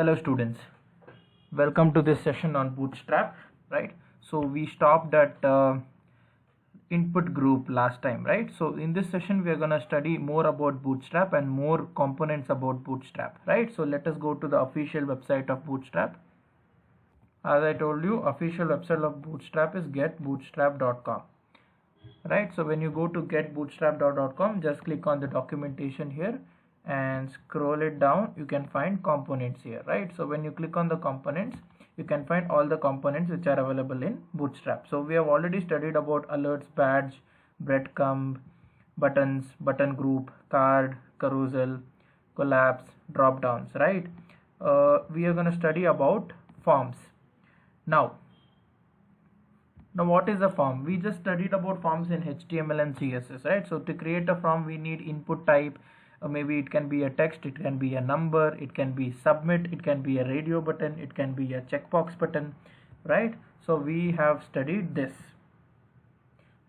Hello students, welcome to this session on Bootstrap, right? So we stopped at input group last time, right? So in this session we are going to study more about Bootstrap and more components about Bootstrap, right? So let us go to the official website of Bootstrap. As I told you, official website of Bootstrap is getbootstrap.com, right? So when you go to getbootstrap.com, just click on the documentation here and scroll it down. You can find components here, right? So when you click on the components, you can find all the components which are available in Bootstrap. So we have already studied about alerts, badge, breadcrumb, buttons, button group, card, carousel, collapse, drop downs, right? We are going to study about forms now. What is a form? We just studied about forms in HTML and CSS, right? So to create a form we need input type. Maybe it can be a text, it can be a number, it can be submit, it can be a radio button, it can be a checkbox button, right? So we have studied this.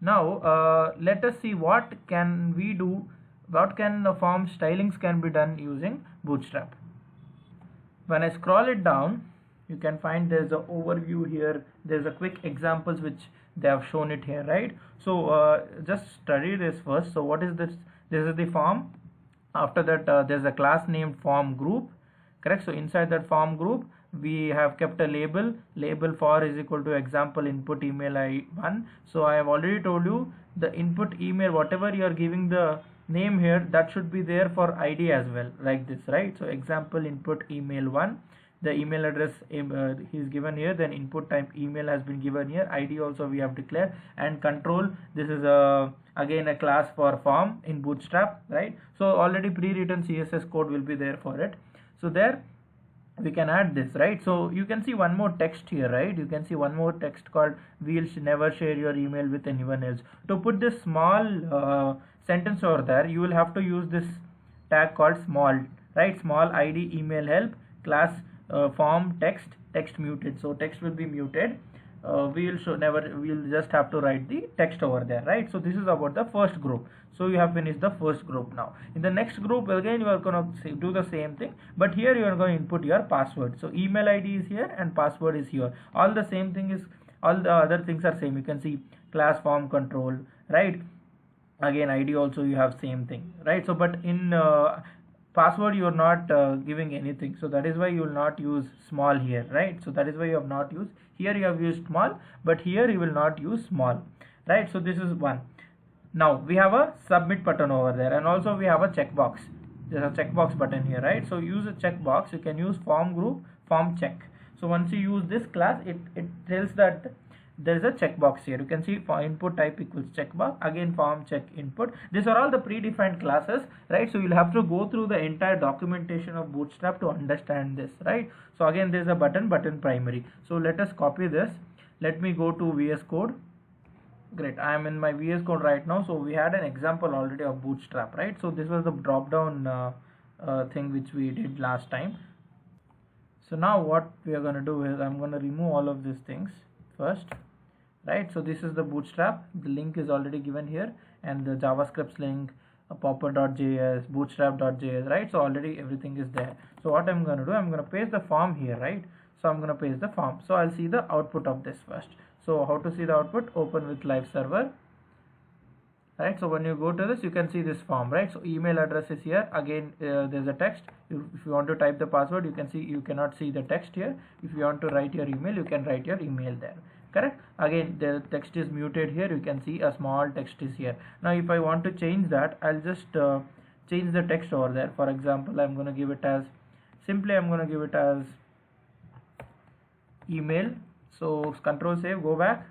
Now let us see what can we do, what can the form stylings can be done using Bootstrap. When I scroll it down, you can find there's an overview here, there's a quick examples which they have shown it here, right? So just study this first. So what is this? This is the form. After that there's a class named form group, correct? So inside that form group we have kept a label for is equal to example input email I1. So I have already told you the input email, whatever you are giving the name here, that should be there for ID as well, like this, right? So example input email 1, the email address is given here, then input type email has been given here, ID also we have declared, and control, this is again a class for form in Bootstrap, right? So already pre-written CSS code will be there for it. So there we can add this, right? So you can see one more text here, right? You can see one more text called we'll never share your email with anyone else. To put this small sentence over there, you will have to use this tag called small, right? Small ID email help class form text muted. So text will be muted. We'll just have to write the text over there, right? So this is about the first group. So you have finished the first group. Now in the next group again you are going to do the same thing, but here you are going to input your password. So email ID is here and password is here. All the same thing is, all the other things are same. You can see class form control, right? Again ID also you have same thing, right? So but in password you are not giving anything, so that is why you will not use small here, right? So that is why you have not used here, you have used small, but here you will not use small, right? So this is one. Now we have a submit button over there, and also we have a checkbox. There's a checkbox button here, right? So use a checkbox. You can use form group form check. So once you use this class, it tells that there is a checkbox here. You can see for input type equals checkbox, again form check input. These are all the predefined classes, right? So you'll have to go through the entire documentation of Bootstrap to understand this, right? So again there's a button primary. So let us copy this. Let me go to VS Code. Great, I am in my VS Code right now. So we had an example already of Bootstrap, right? So this was the drop down thing which we did last time. So now what we are going to do is I'm going to remove all of these things first, right? So this is the Bootstrap. The link is already given here, and the JavaScript link, popper.js, bootstrap.js, right? So already everything is there. So what I'm going to do, I'm going to paste the form here, right? So I'm going to paste the form. So I'll see the output of this first. So how to see the output? Open with live server, right? So when you go to this, you can see this form, right? So email address is here. Again there's a text. If you want to type the password, you can see, you cannot see the text here. If you want to write your email, you can write your email there, correct? Again the text is muted here. You can see a small text is here. Now if I want to change that, I'll just change the text over there. For example, I'm going to give it as, simply I'm going to give it as email. So control save, go back,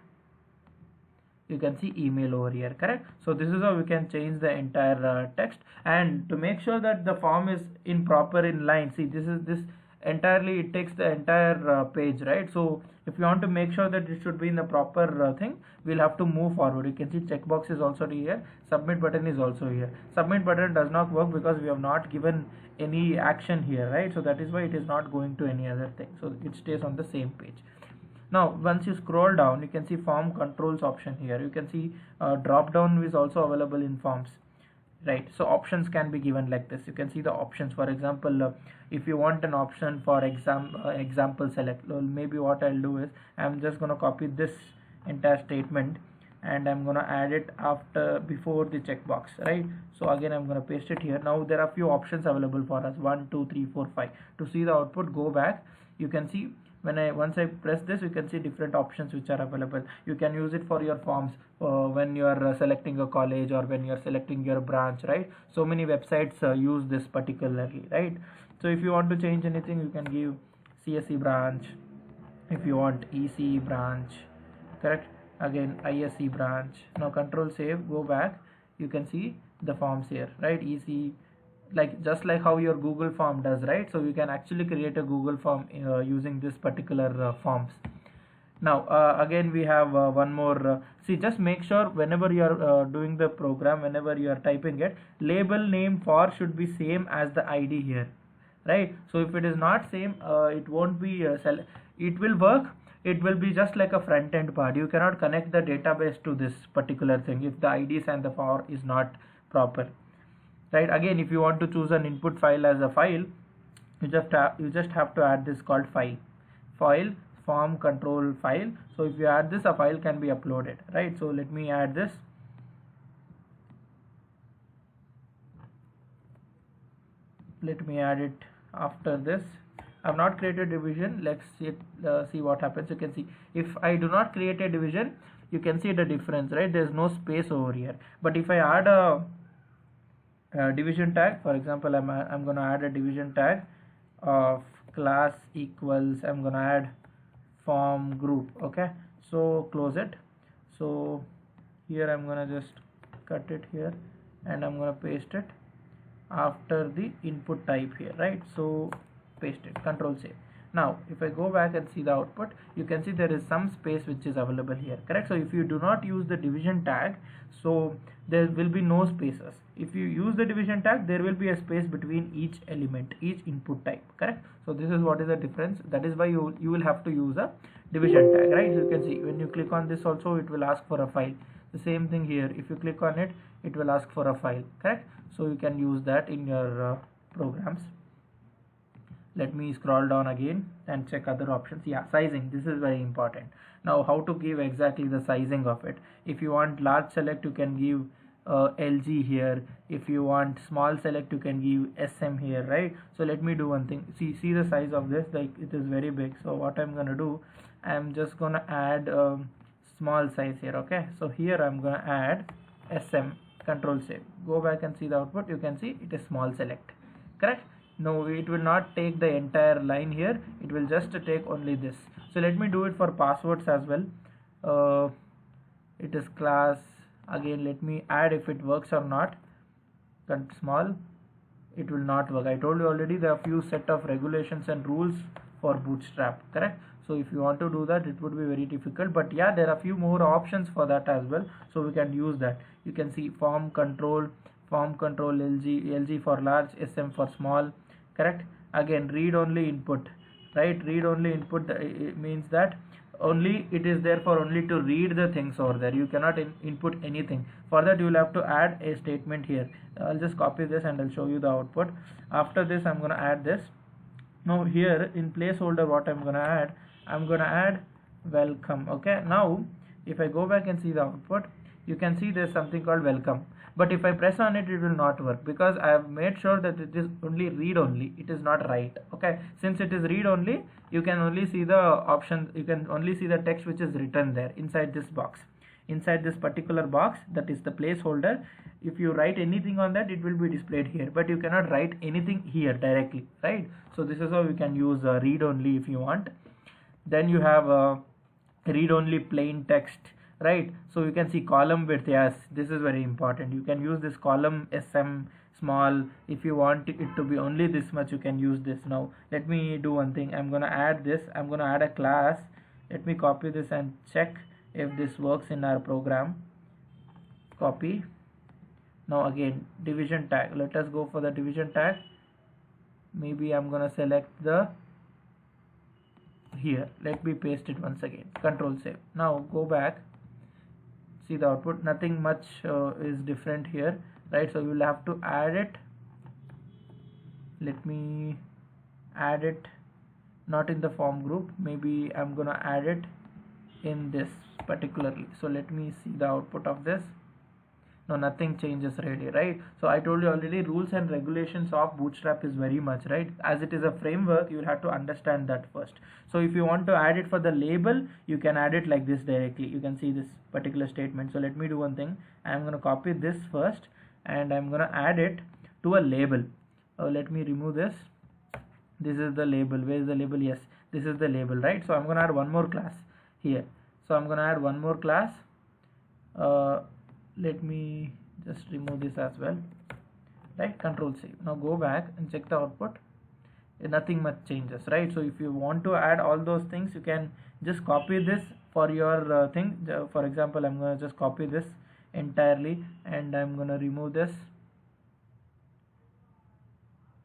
you can see email over here, correct? So this is how we can change the entire text. And to make sure that the form is in proper in line, see this is this entirely, it takes the entire page, right? So if you want to make sure that it should be in the proper thing, we'll have to move forward. You can see checkbox is also here, submit button is also here. Submit button does not work because we have not given any action here, right? So that is why it is not going to any other thing, so it stays on the same page. Now once you scroll down, you can see form controls option here. You can see drop down is also available in forms. right? So options can be given like this. You can see the options. For example, if you want an option for example select, well, maybe what I'll do is I'm just going to copy this entire statement and I'm going to add it before the checkbox, right? So again I'm going to paste it here. Now there are few options available for us, 1 2 3 4 5. To see the output, go back. You can see once I press this, you can see different options which are available. You can use it for your forms when you are selecting a college or when you are selecting your branch, right? So many websites use this particularly, right? So if you want to change anything, you can give CSE branch. If you want ECE branch, correct, again ISE branch. Now control save, go back. You can see the forms here, right? ECE, like just like how your Google form does, right? So you can actually create a Google form using this particular forms. Now again we have one more. See, just make sure whenever you are doing the program, whenever you are typing it, label name for should be same as the ID here, right? So if it is not same, it won't be it will work. It will be just like a front end part. You cannot connect the database to this particular thing if the IDs and the for is not proper, right? Again, if you want to choose an input file as a file, you just have to add this called file form control file. So if you add this, a file can be uploaded, right? So let me add this. Let me add it after this. I've not created division. Let's see what happens. You can see if I do not create a division, you can see the difference, right? There's no space over here. But if I add a division tag, for example, I'm going to add a division tag of class equals, I'm going to add form group. Okay, so close it. So here I'm going to just cut it here and I'm going to paste it after the input type here, right? So paste it, control save. Now if I go back and see the output, you can see there is some space which is available here, correct? So if you do not use the division tag, so there will be no spaces. If you use the division tag, there will be a space between each element, each input type, correct? So this is what is the difference. That is why you will have to use a division tag, right? So you can see when you click on this also, it will ask for a file. The same thing here, if you click on it, it will ask for a file, correct? So you can use that in your programs. Let me scroll down again and check other options. Yeah, sizing, this is very important. Now how to give exactly the sizing of it. If you want large select, you can give LG here. If you want small select, you can give SM here, right? So let me do one thing. See the size of this, like it is very big. So what I'm gonna do, I'm just gonna add small size here. Okay, so here I'm gonna add SM, control save, go back and see the output. You can see it is small select, correct? No, it will not take the entire line here, it will just take only this. So let me do it for passwords as well. It is class, again let me add if it works or not. Small, it will not work. I told you already there are few set of regulations and rules for Bootstrap, correct? So if you want to do that, it would be very difficult, but yeah, there are few more options for that as well, so we can use that. You can see form control LG for large, SM for small, correct? Again, read only input, right? Read only input means that only it is there for only to read the things over there. You cannot input anything. For that you will have to add a statement here. I'll just copy this and I'll show you the output. After this I'm going to add this. Now here in placeholder, what I'm going to add welcome. Okay, now if I go back and see the output, you can see there's something called welcome, but if I press on it, it will not work because I have made sure that it is only read only, it is not write. Okay, since it is read only, you can only see the options, you can only see the text which is written there inside this box, inside this particular box, that is the placeholder. If you write anything on that, it will be displayed here, but you cannot write anything here directly, right? So this is how you can use read only if you want. Then you have read only plain text, right? So you can see column width. Yes, this is very important. You can use this column SM small. If you want it to be only this much, you can use this. Now let me do one thing. I'm gonna add this. I'm gonna add a class. Let me copy this and check if this works in our program. Copy. Now again, division tag. Let us go for the division tag. Maybe I'm gonna select the here. Let me paste it once again. Control save. Now go back. See the output. Nothing much is different here. right? So you will have to add it. Let me add it not in the form group, maybe I'm gonna add it in this particularly. So let me see the output of this. No, nothing changes really, right? So I told you already, rules and regulations of Bootstrap is very much, right? As it is a framework, you will have to understand that first. So if you want to add it for the label, you can add it like this directly. You can see this particular statement. So let me do one thing. I'm going to copy this first and I'm going to add it to a label. Let me remove this. This is the label. Where is the label? Yes, this is the label, right? So I'm going to add one more class here. So I'm going to add one more class. Let me just remove this as well, right? Control C. Now go back and check the output. Nothing much changes, right? So if you want to add all those things, you can just copy this for your thing. For example, I'm going to just copy this entirely and I'm going to remove this.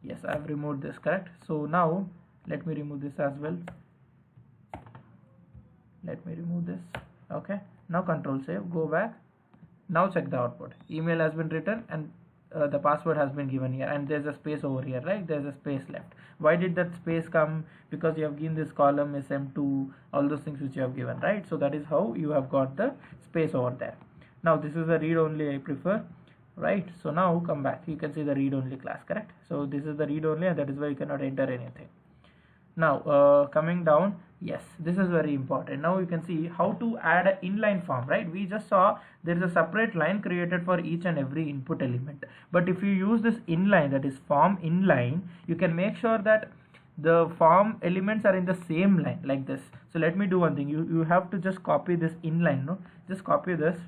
Yes, I've removed this, correct? So now let me remove this as well. Let me remove this. Okay, now control save, go back. Now check the output. Email has been written and the password has been given here, and there's a space over here, right? There's a space left. Why did that space come? Because you have given this column SM2, all those things which you have given, right? So that is how you have got the space over there. Now this is a read only I prefer, right? So now come back, you can see the read only class, correct? So this is the read only, and that is why you cannot enter anything. Now coming down, yes, this is very important. Now you can see how to add an inline form, right? We just saw there is a separate line created for each and every input element, but if you use this inline, that is form inline, you can make sure that the form elements are in the same line like this. So let me do one thing. You have to just copy this inline, no? Just copy this.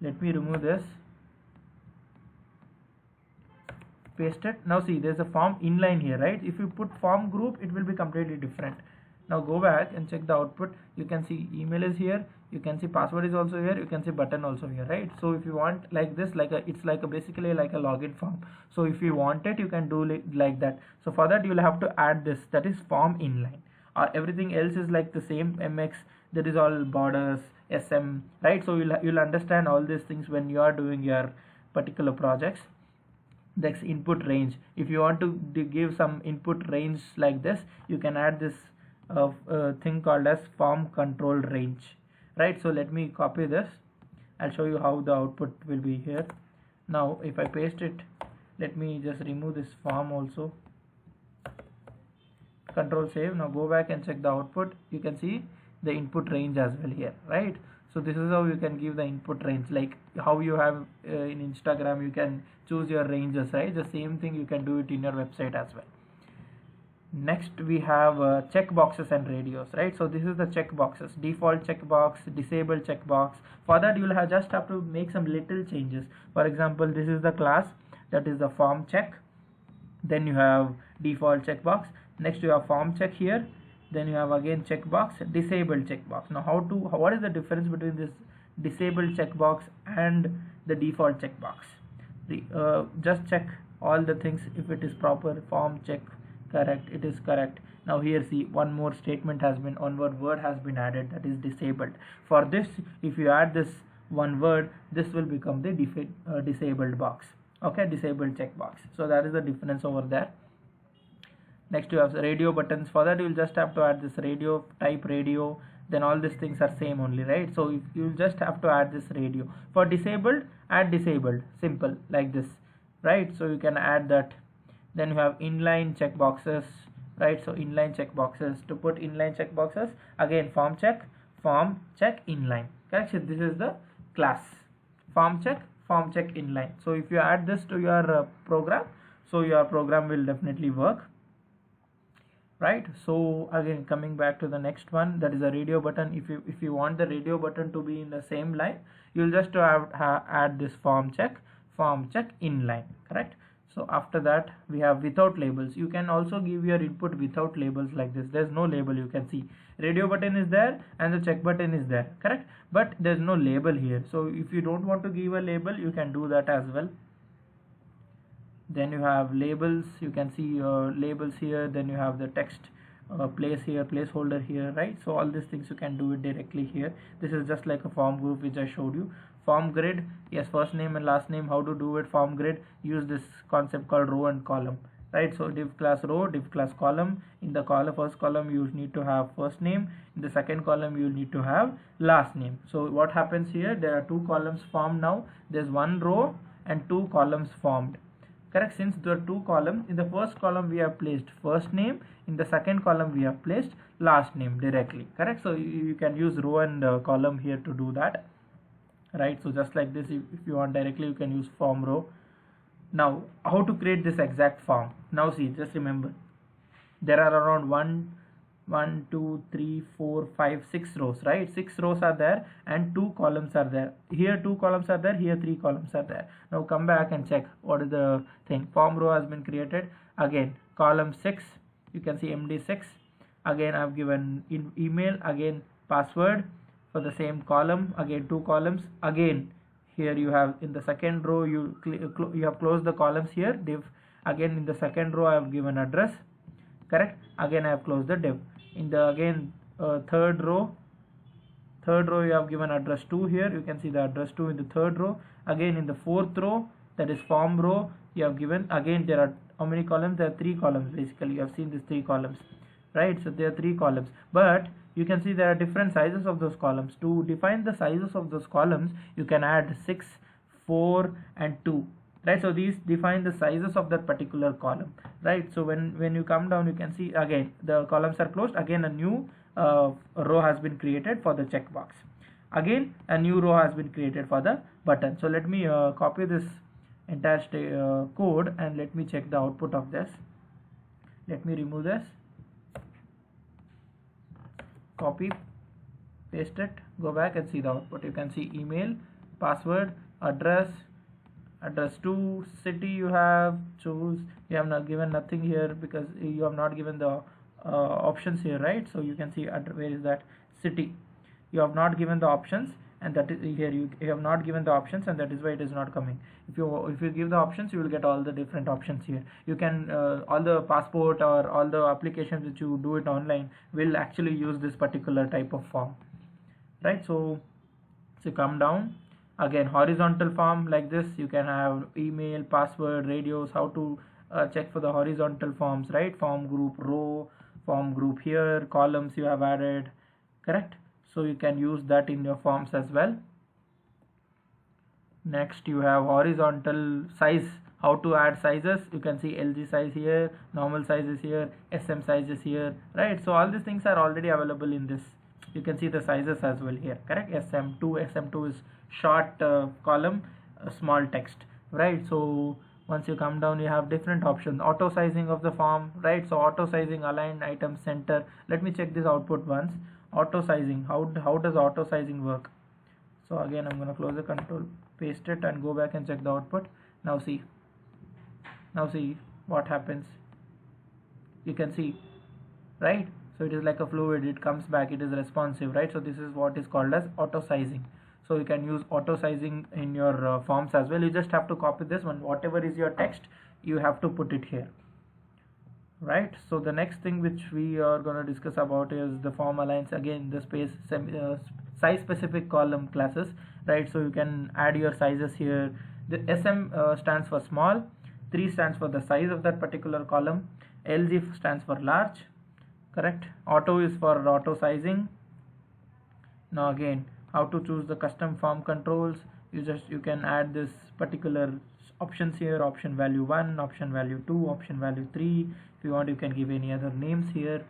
Let me remove this. Paste it. Now see, there's a form inline here, right? If you put form group, it will be completely different. Now go back and check the output. You can see email is here, you can see password is also here, you can see button also here, right? So if you want like this, it's like a basically like a login form. So if you want it, you can do like that. So for that you will have to add this, that is form inline. Everything else is like the same MX, that is all borders, SM, right? So you'll understand all these things when you are doing your particular projects. That's input range. If you want to give some input range like this, you can add this thing called as form control range, right? So let me copy this. I'll show you how the output will be here. Now if I paste it, let me just remove this form also. Control save. Now go back and check the output. You can see the input range as well here, right? So this is how you can give the input range, like how you have in Instagram, you can choose your ranges, right? The same thing you can do it in your website as well. Next we have checkboxes and radios, right? So this is the checkboxes: default checkbox, disable checkbox. For that you will just have to make some little changes. For example, this is the class, that is the form check. Then you have default checkbox. Next you have form check here. Then you have again checkbox, disabled checkbox. Now what is the difference between this disabled checkbox and the default checkbox? Just check all the things if it is proper. Form check, correct, it is correct. Now here see, one more statement has been, one more word has been added, that is disabled. For this, if you add this one word, this will become the disabled box, okay, disabled checkbox. So that is the difference over there. Next you have the radio buttons. For that you will just have to add this radio, type radio, then all these things are same only, right? So you will just have to add this radio. For disabled, add disabled, simple, like this, right? So you can add that. Then you have inline checkboxes, right? So inline checkboxes, to put inline checkboxes, again form check, inline, correct? So this is the class, form check inline. So if you add this to your program, so your program will definitely work, right? So again, coming back to the next one, that is a radio button. If you want the radio button to be in the same line, you'll just add this form check inline, correct? So after that we have without labels. You can also give your input without labels like this. There's no label. You can see radio button is there and the check button is there, correct? But there's no label here. So if you don't want to give a label, you can do that as well. Then you have labels. You can see labels here. Then you have the text place here, placeholder here, right? So all these things you can do it directly here. This is just like a form group which I showed you. form grid. Yes, first name and last name. How to do it? Form grid. Use this concept called row and column, right? So div class row, div class column. In the first column you need to have first name. In the second column you need to have last name. So what happens here? There are two columns formed now. There's one row and two columns formed. Correct? Since there are two columns, in the first column we have placed first name, in the second column we have placed last name directly. Correct? So you can use row and column here to do that, right? So just like this, if you want directly, you can use form row. Now how to create this exact form? Now see, just remember, there are around 1 2 3 4 5 6 rows, right? 6 rows are there and 2 columns are there. Here 2 columns are there, here 3 columns are there. Now come back and check what is the thing. Form row has been created. Again, column 6, you can see MD6. Again, I've given email, again password for the same column, again 2 columns. Again here you have in the second row, you have closed the columns here, div. Again in the second row I have given address. Correct? Again I have closed the div. In the third row you have given address 2 here. You can see the address 2 in the third row. Again in the fourth row, that is form row, you have given, again there are how many columns? There are 3 columns basically. You have seen these 3 columns, right? So there are 3 columns, but you can see there are different sizes of those columns. To define the sizes of those columns, you can add 6, 4 and 2. Right, so these define the sizes of that particular column, right? So when you come down, you can see again the columns are closed. Again a new row has been created for the checkbox. Again a new row has been created for the button. So let me copy this entire code and let me check the output of this. Let me remove this, copy, paste it, go back and see the output. You can see email, password, address 2, city you have choose. You have not given nothing here because you have not given the options here, right? So you can see where is that city. You have not given the options, and that is here you have not given the options, and that is why it is not coming. If you give the options, you will get all the different options here. You can all the passport or all the applications which you do it online will actually use this particular type of form, right? So come down. Again, horizontal form like this, you can have email, password, radios. How to check for the horizontal forms, right? Form group row, form group here, columns you have added. Correct? So you can use that in your forms as well. Next you have horizontal size. How to add sizes? You can see LG size here, normal size is here, SM size is here, right? So all these things are already available in this. You can see the sizes as well here. Correct? SM2 is short column, small text, right? So once you come down, you have different options. Auto sizing of the form, right? So auto sizing, align item center. Let me check this output once. Auto sizing, how does auto sizing work? So again I'm going to close the control, paste it and go back and check the output. Now see what happens. You can see, right? So it is like a fluid, it comes back, it is responsive, right? So this is what is called as auto sizing. So you can use auto sizing in your forms as well. You just have to copy this one, whatever is your text, you have to put it here, right? So the next thing which we are going to discuss about is the form aligns. Again, the size specific column classes, right? So you can add your sizes here. The SM stands for small, 3 stands for the size of that particular column, LG stands for large. Correct? Auto is for auto sizing. Now again, how to choose the custom form controls? You can add this particular options here, option value 1, option value 2, option value 3. If you want, you can give any other names here,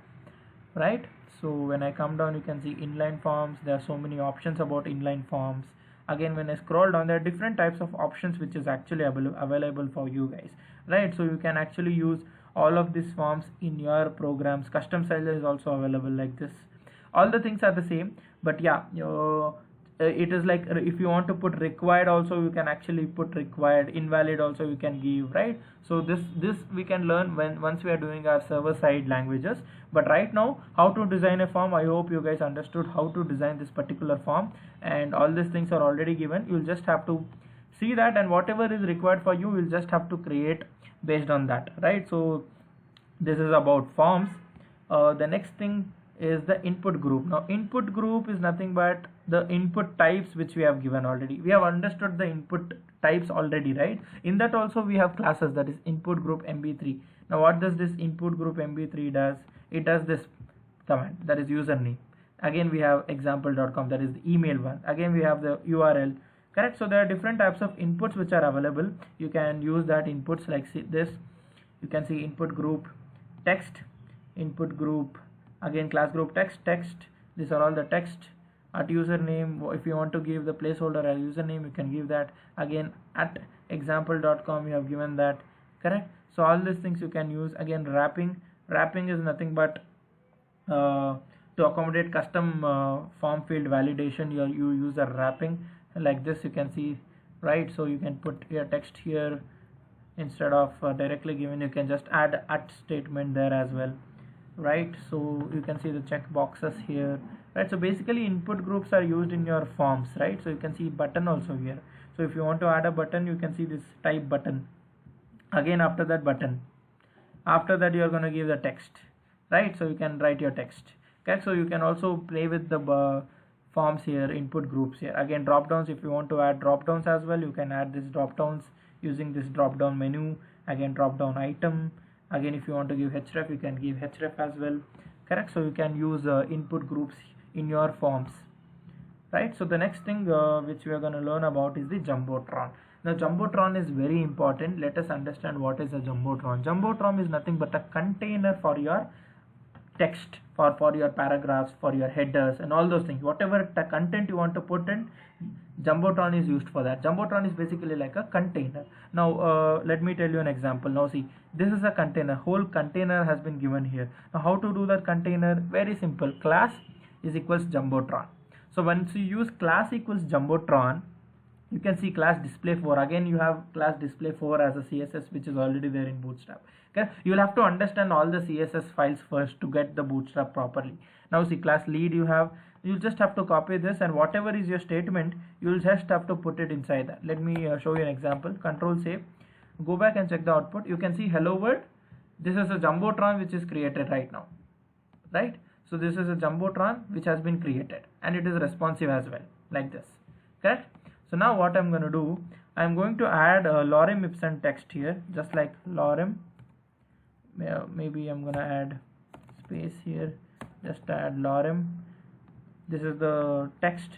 right? So when I come down, you can see inline forms. There are so many options about inline forms. Again, when I scroll down, there are different types of options which is actually available for you guys, right? So you can actually use all of these forms in your programs. Custom style is also available like this. All the things are the same, but yeah, it is like if you want to put required also, you can actually put required. Invalid also you can give, right? So this we can learn once we are doing our server side languages. But right now, how to design a form, I hope you guys understood how to design this particular form, and all these things are already given. You'll just have to see that, and whatever is required for you, you'll just have to create based on that, right? So this is about forms. The next thing is the input group. Now input group is nothing but the input types which we have given already. We have understood the input types already, right? In that also we have classes, that is input group MB3. Now what does this input group MB3 does? It does this command, that is username. Again we have example.com, that is the email one. Again we have the URL, correct? So there are different types of inputs which are available. You can use that inputs like this. You can see input group text, input group, again class group text. These are all the text. At username, if you want to give the placeholder as username, you can give that. Again at example.com you have given that, correct? So all these things you can use. Again wrapping is nothing but to accommodate custom form field validation, you use a wrapping like this, you can see, right? So you can put your text here instead of directly given, you can just add at statement there as well, right? So you can see the check boxes here, right? So basically input groups are used in your forms, right? So you can see button also here. So if you want to add a button, you can see this type button. Again after that button, after that you are going to give the text, right? So you can write your text, okay? So you can also play with the forms here, input groups here. Again drop downs, if you want to add drop downs as well, you can add this drop downs using this drop down menu. Again drop down item. Again if you want to give href, you can give href as well, correct? So you can use input groups in your forms, right? So the next thing which we are going to learn about is the Jumbotron. Now Jumbotron is very important. Let us understand what is a Jumbotron. Jumbotron is nothing but a container for your text, for your paragraphs, for your headers and all those things. Whatever the content you want to put in, Jumbotron is used for that. Jumbotron is basically like a container. Now let me tell you an example. Now see, this is a container, whole container has been given here. Now how to do that container? Very simple. Class is equals Jumbotron. So once you use class equals Jumbotron, you can see class display4. Again you have class display4 as a CSS which is already there in Bootstrap. Okay, you will have to understand all the CSS files first to get the Bootstrap properly. Now see, class lead you just have to copy this, and whatever is your statement you will just have to put it inside that. Let me show you an example. Control save, go back and check the output. You can see hello world. This is a Jumbotron which is created right now, right? So this is a Jumbotron which has been created and it is responsive as well, like this, correct? So now what I'm going to do, I'm going to add lorem ipsum text here, just like lorem. Maybe I'm going to add space here, just add lorem. This is the text.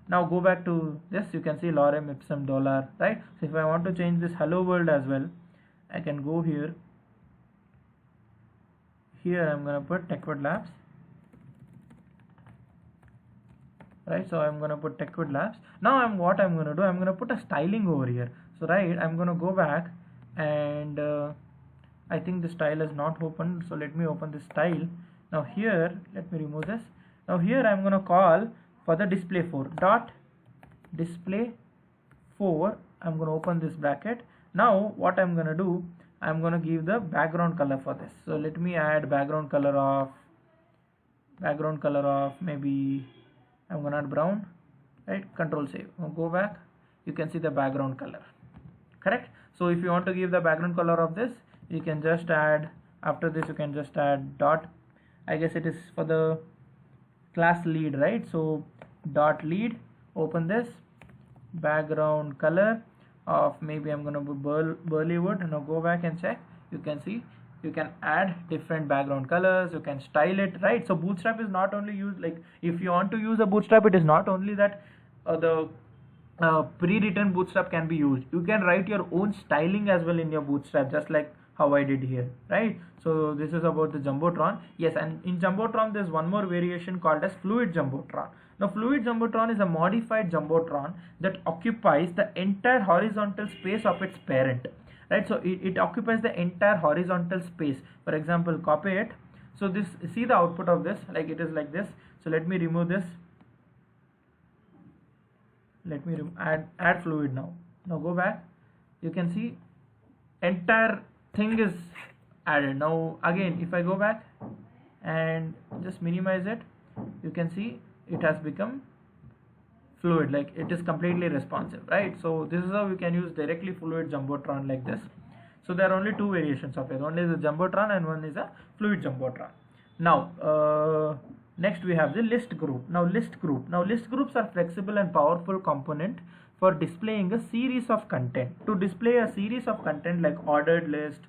Now go back to this, you can see lorem ipsum $, right? So if I want to change this hello world as well, I can go here. Here I'm going to put TechWord Labs, right? So I'm going to put TechWord Labs. Now what I'm going to do, I'm going to put a styling over here. So right, I'm going to go back and I think the style is not opened, so let me open this style. Now here, let me remove this. Now here I'm going to call for the display4 dot display4. I'm going to open this bracket. Now what I'm going to do, I'm going to give the background color for this. So let me add background color of maybe I'm going to add brown, right? Control save. Now go back, you can see the background color, correct? So if you want to give the background color of this, you can just add, after this you can just add dot, I guess it is for the class lead, right? So dot lead, open this, background color of maybe I'm going to put Burlywood. Now go back and check, you can see you can add different background colors, you can style it, right? So Bootstrap is not only used, like if you want to use a Bootstrap, it is not only that the pre-written Bootstrap can be used. You can write your own styling as well in your Bootstrap, just like how I did here, right? So this is about the Jumbotron. Yes, and in Jumbotron there's one more variation called as Fluid Jumbotron. Now Fluid Jumbotron is a modified Jumbotron that occupies the entire horizontal space of its parent, right? So it occupies the entire horizontal space. For example, copy it. So this, see the output of this, like it is like this. So let me remove this. Let me add fluid now. Now go back, you can see entire thing is added. Now again if I go back and just minimize it, you can see it has become fluid, like it is completely responsive, right? So this is how we can use directly Fluid Jumbotron like this. So there are only two variations of it. One is a Jumbotron and one is a Fluid Jumbotron. Now Next we have the list group. Now list groups are flexible and powerful component for displaying a series of content. To display a series of content like ordered list,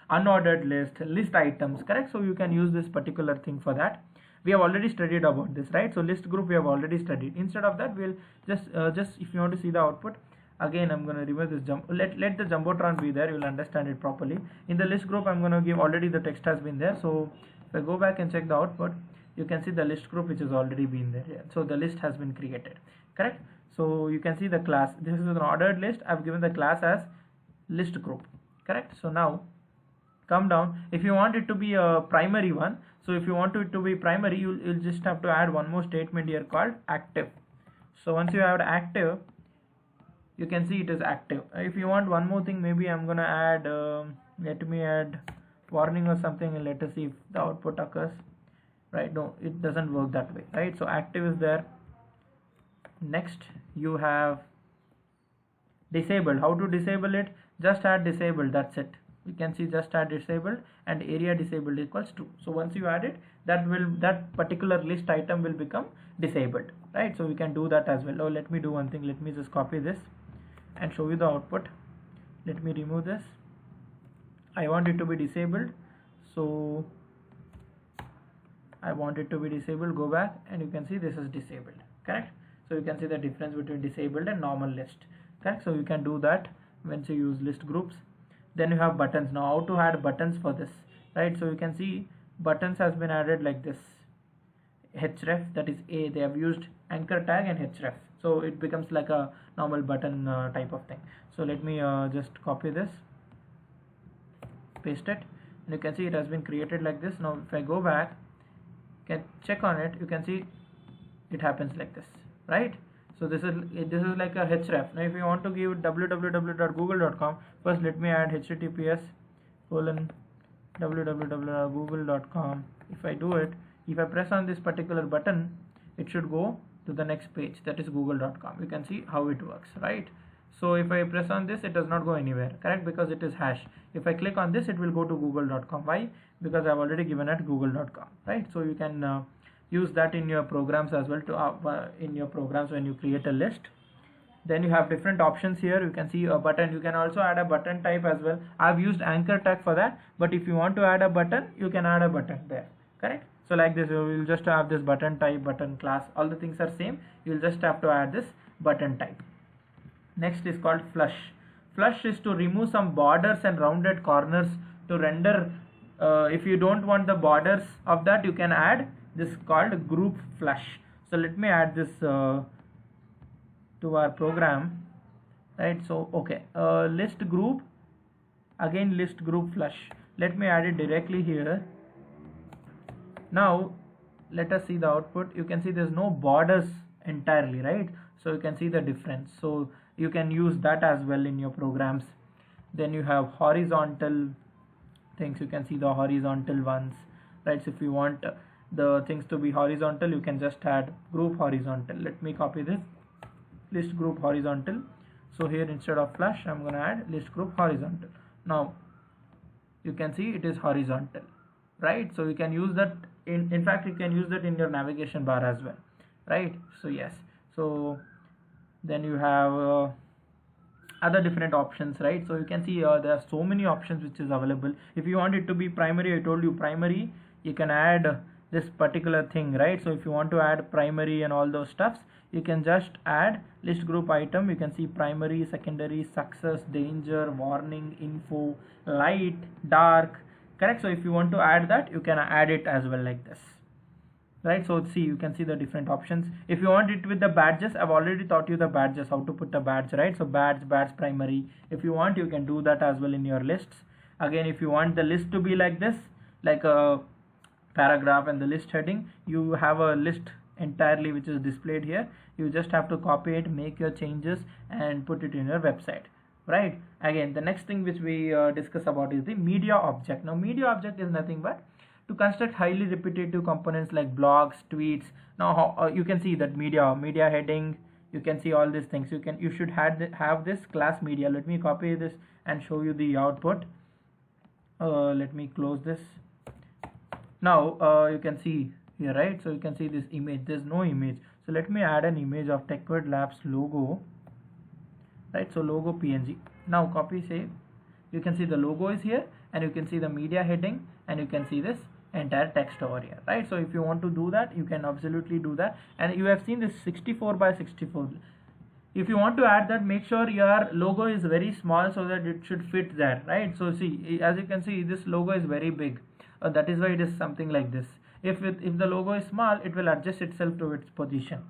unordered list items, correct? So you can use this particular thing for that. We have already studied about this, right? So list group we have already studied. Instead of that, we'll just if you want to see the output, again I'm going to remove this let the jumbotron be there. You'll understand it properly. In the list group, I'm going to give already the text has been there. So if I go back and check the output, you can see the list group which has already been there. Yeah. So the list has been created, correct? So you can see the class. This is an ordered list. I've given the class as list group, correct? So now come down. If you want it to be a primary one, so if you want it to be primary, you'll just have to add one more statement here called active. So once you have active, you can see it is active. If you want one more thing, maybe I'm gonna add let me add warning or something, and let us see if the output occurs. Right? No, it doesn't work that way, right? So active is there. Next you have disabled. How to disable it? Just add disabled, that's it. You can see just add disabled and area disabled equals true. So once you add it, that particular list item will become disabled, right? So we can do that as well. Oh, let me do one thing. Let me just copy this and show you the output. Let me remove this. I want it to be disabled, so I want it to be disabled. Go back and you can see this is disabled, correct? So you can see the difference between disabled and normal list, correct? So you can do that once you use list groups. Then you have buttons. Now how to add buttons for this, right? So you can see buttons has been added like this. href, that is A, they have used anchor tag and href, so it becomes like a normal button type of thing. So let me just copy this, paste it, and you can see it has been created like this. Now if I go back, can check on it, you can see it happens like this, right? So this is like a href. Now if you want to give www.google.com, first let me add https://www.google.com. If I do it, if I press on this particular button, it should go to the next page, that is google.com. You can see how it works, right? So if I press on this, it does not go anywhere, correct? Because it is hash. If I click on this, it will go to google.com. Why? Because I've already given it google.com, right? So you can use that in your programs as well, to in your programs when you create a list. Then you have different options here. You can see a button. You can also add a button type as well. I've used anchor tag for that, but if you want to add a button, you can add a button there, correct? So like this, you will just have this button type, button class, all the things are same. You'll just have to add this button type. Next is called flush. Flush is to remove some borders and rounded corners to render. If you don't want the borders of that, you can add this called group flush. So let me add this to our program, right? So okay, list group, again list group flush. Let me add it directly here. Now let us see the output. You can see there's no borders entirely, right? So you can see the difference. So you can use that as well in your programs. Then you have horizontal things. You can see the horizontal ones, right? So if you want the things to be horizontal, you can just add group horizontal. Let me copy this, list group horizontal. So here instead of flush, I'm going to add list group horizontal. Now you can see it is horizontal, right? So you can use that in fact you can use that in your navigation bar as well, right? So yes, so then you have other different options, right? So you can see there are so many options which is available. If you want it to be primary, I told you primary, you can add this particular thing, right? So if you want to add primary and all those stuffs, you can just add list group item. You can see primary, secondary, success, danger, warning, info, light, dark, correct? So if you want to add that, you can add it as well like this, right? So see, you can see the different options. If you want it with the badges, I've already taught you the badges, how to put a badge, right? So badge primary. If you want, you can do that as well in your lists. Again, if you want the list to be like this, like a paragraph and the list heading, you have a list entirely which is displayed here. You just have to copy it, make your changes and put it in your website, right? Again, the next thing which we discuss about is the media object. Now media object is nothing but to construct highly repetitive components like blogs, tweets. Now you can see that media heading, you can see all these things. You should have this class media. Let me copy this and show you the output. Let me close this. Now you can see here, right? So you can see this image, there's no image. So let me add an image of TechVed Labs logo, right? So logo PNG. Now copy, save. You can see the logo is here, and you can see the media heading, and you can see this entire text over here, right? So if you want to do that, you can absolutely do that. And you have seen this 64 by 64. If you want to add that, make sure your logo is very small so that it should fit there, right? So see, as you can see, this logo is very big. That is why it is something like this. If the logo is small, it will adjust itself to its position,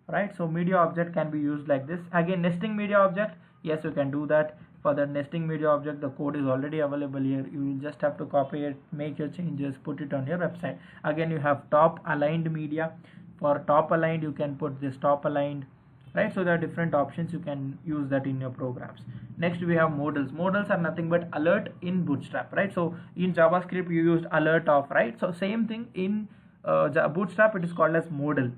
right? So media object can be used like this. Again, nesting media object, yes, you can do that. For the nesting media object, the code is already available here. You will just have to copy it, make your changes, put it on your website. Again, you have top aligned media. For top aligned, you can put this top aligned, right? So there are different options, you can use that in your programs. Next we have modals. Modals are nothing but alert in Bootstrap, right? So in JavaScript you used alert of, right? So same thing in Bootstrap, it is called as modal.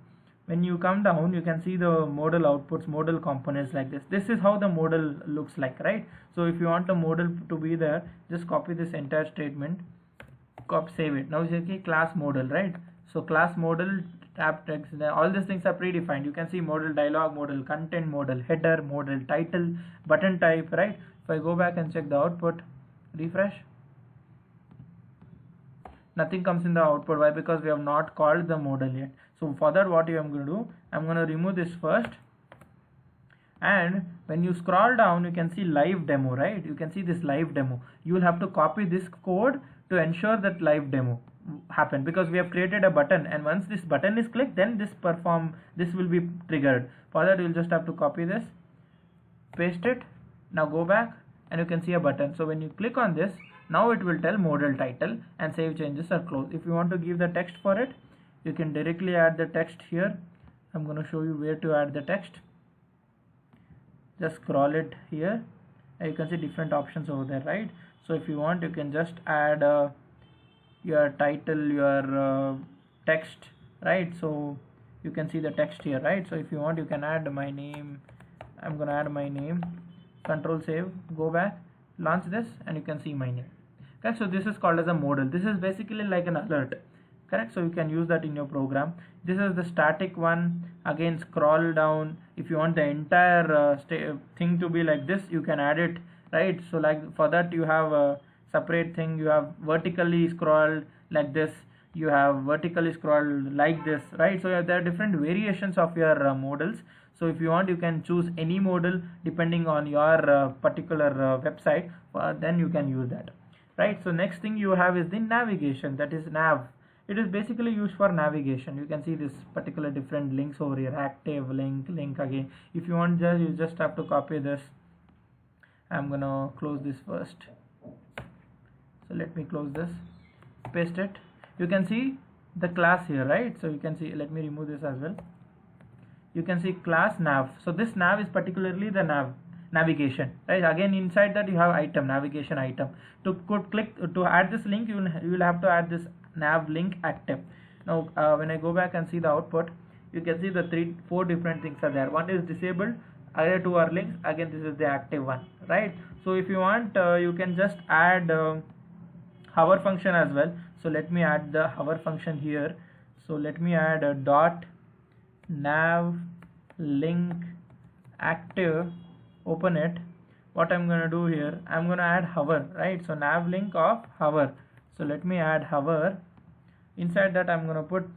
When you come down, you can see the modal outputs, modal components like this. This is how the modal looks like, right? So if you want the modal to be there, just copy this entire statement, save it. Now you see class modal, right? So class modal, tab text, all these things are predefined. You can see modal dialog, modal content, modal header, modal title, button type, right? If I go back and check the output, refresh, nothing comes in the output. Why? Because we have not called the modal yet. So for that, what I am going to do, I'm going to remove this first. And when you scroll down, you can see live demo, right? You can see this live demo. You will have to copy this code to ensure that live demo happen, because we have created a button, and once this button is clicked, then this will be triggered. For that, you'll just have to copy this, paste it. Now go back and you can see a button. So when you click on this, now it will tell modal title and save changes are closed. If you want to give the text for it, you can directly add the text here. I'm going to show you where to add the text. Just scroll it here and you can see different options over there, right? So if you want, you can just add your title, your text, right? So you can see the text here, right? So if you want, you can add my name. I'm going to add my name, control save, go back, launch this, and you can see my name. Okay, so this is called as a modal. This is basically like an alert, correct? So you can use that in your program. This is the static one. Again, scroll down. If you want the entire thing to be like this, you can add it, right? So like for that, you have a separate thing. You have vertically scrolled like this, you have vertically scrolled like this, right? So there are different variations of your modals. So if you want, you can choose any modal depending on your particular website, then you can use that, right? So next thing you have is the navigation, that is nav. It is basically used for navigation. You can see this particular different links over here, active, link again. If you want, you just have to copy this. I'm gonna close this first. So let me close this, paste it. You can see the class here, right? So you can see, let me remove this as well. You can see class nav. So this nav is particularly the navigation, right? Again, inside that you have item, navigation item. To add this link, you will have to add this nav link active. Now when I go back and see the output, you can see the 4 different things are there. One is disabled, other 2 are links. Again, this is the active one, right? So if you want, you can just add hover function as well. So let me add the hover function here. So let me add a dot nav link active, open it. What I'm going to do here, I'm going to add hover, right? So nav link of hover. So let me add hover. Inside that, I'm going to put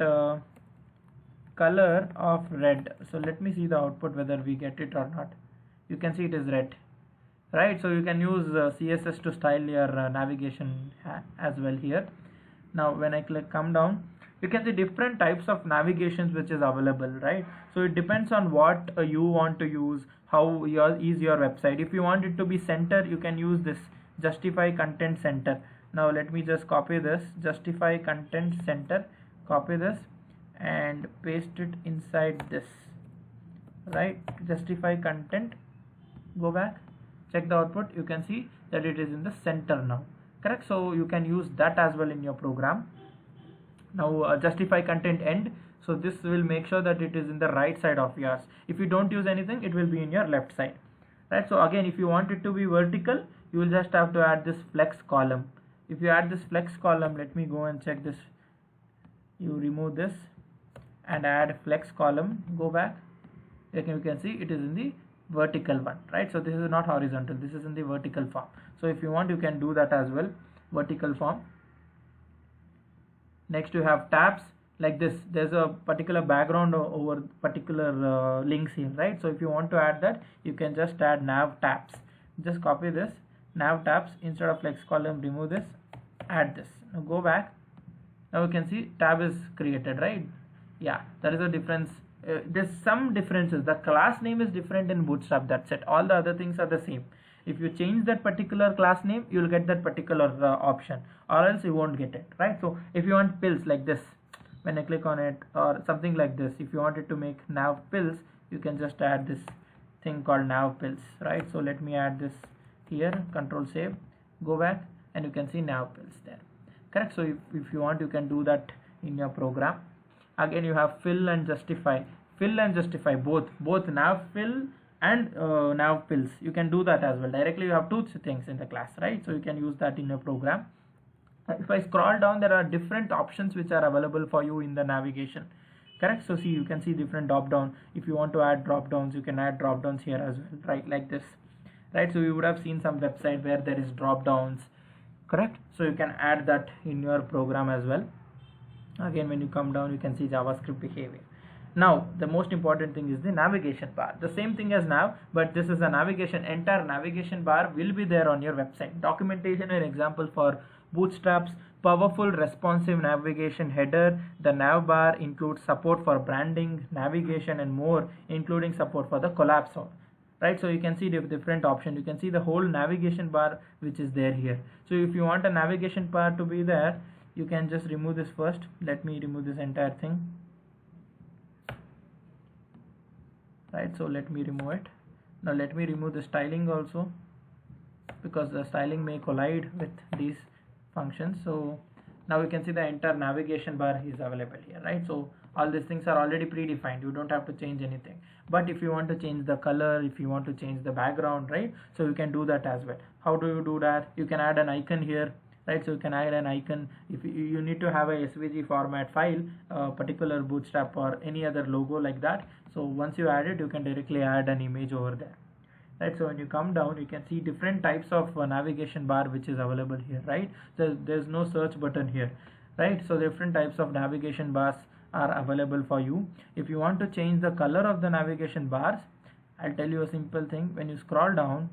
color of red. So let me see the output, whether we get it or not. You can see it is red, right? So you can use CSS to style your navigation as well here. Now when I come down, you can see different types of navigations which is available, right? So it depends on what you want to use, how is your website. If you want it to be center, you can use this justify content center. Now let me just copy this, justify content center, copy this and paste it inside this, right? Justify content, go back, check the output. You can see that it is in the center now, correct? So you can use that as well in your program. Now justify content end. So this will make sure that it is in the right side of yours. If you don't use anything, it will be in your left side, right? So again, if you want it to be vertical, you will just have to add this flex column. If you add this flex column, let me go and check this. you remove this and add flex column, go back, you can see it is in the vertical one, right? So this is not horizontal, this is in the vertical form. So if you want, you can do that as well, vertical form. Next you have tabs like this. There's a particular background over particular links here, right? So if you want to add that, you can just add nav tabs. Just copy this, nav tabs, instead of flex column, remove this, add this. Now go back. Now you can see tab is created, right? Yeah, there is a difference. There's some differences. The class name is different in Bootstrap, that's it. All the other things are the same. If you change that particular class name, you will get that particular option, or else you won't get it, right? So if you want pills like this, when I click on it, or something like this, if you wanted to make nav pills, you can just add this thing called nav pills, right? So let me add this here, control save, go back, and you can see nav pills there, correct? So if you want, you can do that in your program. Again, you have fill and justify, both nav fill and nav pills. You can do that as well directly. You have two things in the class, right? So you can use that in your program. If I scroll down, there are different options which are available for you in the navigation, correct? So see, you can see different drop down. If you want to add drop downs, you can add drop downs here as well, right? Like this, right? So you would have seen some website where there is drop downs, correct? So you can add that in your program as well. Again, when you come down, you can see JavaScript behavior. Now the most important thing is the navigation bar. The same thing as nav, but this is a navigation. Entire navigation bar will be there on your website. Documentation and example for Bootstrap's powerful responsive navigation header. The nav bar includes support for branding, navigation, and more, including support for the collapse zone, right? So you can see the different option. You can see the whole navigation bar which is there here. So if you want a navigation bar to be there, you can just remove this first. Let me remove this entire thing, right? So let me remove it. Now let me remove the styling also, because the styling may collide with these functions. So now you can see the entire navigation bar is available here, right? So all these things are already predefined, you don't have to change anything. But if you want to change the color, if you want to change the background, right, so you can do that as well. How do you do that? You can add an icon here, right? So you can add an icon. If you need to have a SVG format file, particular Bootstrap or any other logo like that, so once you add it, you can directly add an image over there, right? So when you come down, you can see different types of navigation bar which is available here, right? So there's no search button here, right? So different types of navigation bars are available for you. If you want to change the color of the navigation bars, I'll tell you a simple thing. When you scroll down,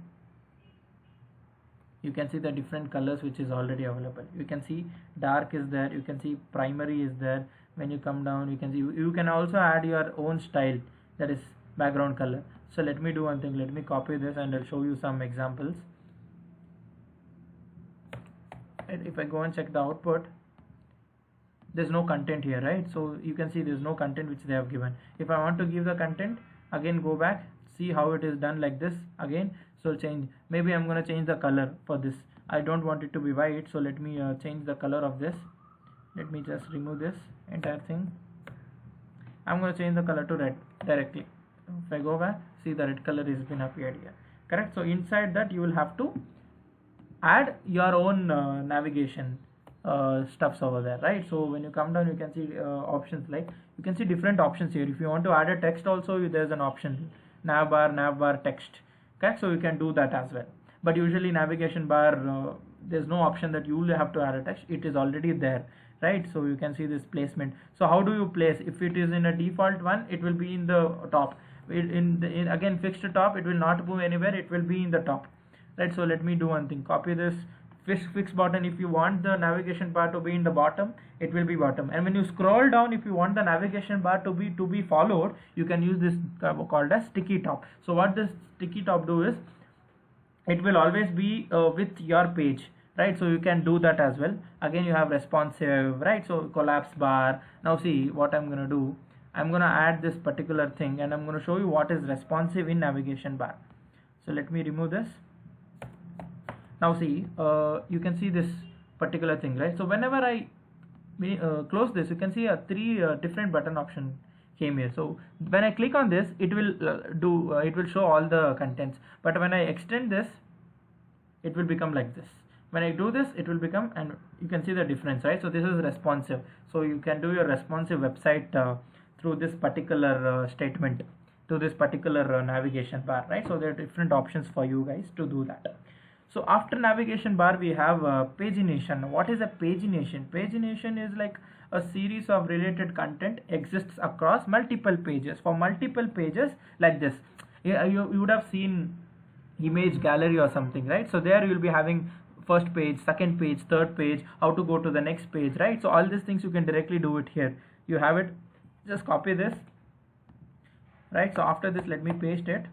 you can see the different colors which is already available. You can see dark is there, you can see primary is there. When you come down, you can see you can also add your own style, that is background color. So let me do one thing. Let me copy this and I'll show you some examples. And if I go and check the output, there's no content here, right? So you can see there's no content which they have given. If I want to give the content, again go back, see how it is done like this again. So change, maybe I'm going to change the color for this. I don't want it to be white, so let me change the color of this. Let me just remove this entire thing. I'm going to change the color to red directly. If I go back, see the red color has been appeared here, correct? So inside that you will have to add your own navigation stuffs over there, right? So when you come down, you can see options, like you can see different options here. If you want to add a text also, there's an option, navbar text, correct? So you can do that as well. But usually navigation bar, there's no option that you will have to add a text, it is already there, right? So you can see this placement. So how do you place? If it is in a default one, it will be in the top. Again fixed top, it will not move anywhere, it will be in the top, right? So let me do one thing, copy this fix button. If you want the navigation bar to be in the bottom, it will be bottom. And when you scroll down, if you want the navigation bar to be followed, you can use this called as sticky top. So what this sticky top do is, it will always be with your page, right? So you can do that as well. Again, you have responsive, right? So collapse bar. Now see what I'm going to do. I'm going to add this particular thing and I'm going to show you what is responsive in navigation bar. So let me remove this. Now see, you can see this particular thing, right? So whenever I close this, you can see three different button option came here. So when I click on this, it will it will show all the contents. But when I extend this, it will become like this. When I do this, it will become, and you can see the difference, right? So this is responsive, so you can do your responsive website through this particular statement, to this particular navigation bar, right? So there are different options for you guys to do that. So after navigation bar, we have pagination. What is a pagination? Pagination is like a series of related content exists across multiple pages. For multiple pages like this, you would have seen image gallery or something, right? So there you will be having first page, second page, third page, how to go to the next page, right? So all these things you can directly do it here. You have it, just copy this, right? So after this, let me paste it.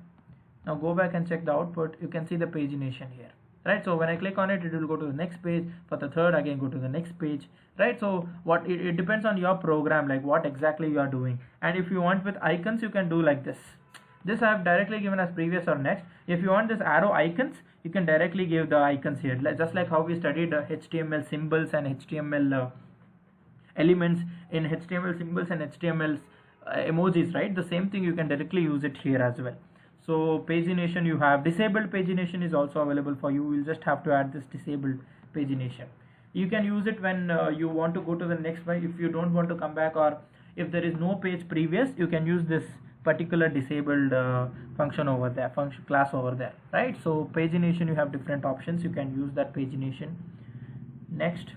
Now go back and check the output. You can see the pagination here, right? So when I click on it, it will go to the next page. For the third, again go to the next page, right? So what it depends on your program, like what exactly you are doing. And if you want with icons, you can do like this. This I have directly given as previous or next. If you want this arrow icons, you can directly give the icons here, just like how we studied HTML symbols and HTML elements in HTML symbols and HTML emojis, right? The same thing, you can directly use it here as well. So pagination, you have disabled pagination is also available for you. You'll just have to add this disabled pagination. You can use it when you want to go to the next one. If you don't want to come back, or if there is no page previous, you can use this particular disabled function over there, function class over there, right? So pagination, you have different options. You can use that pagination. Next,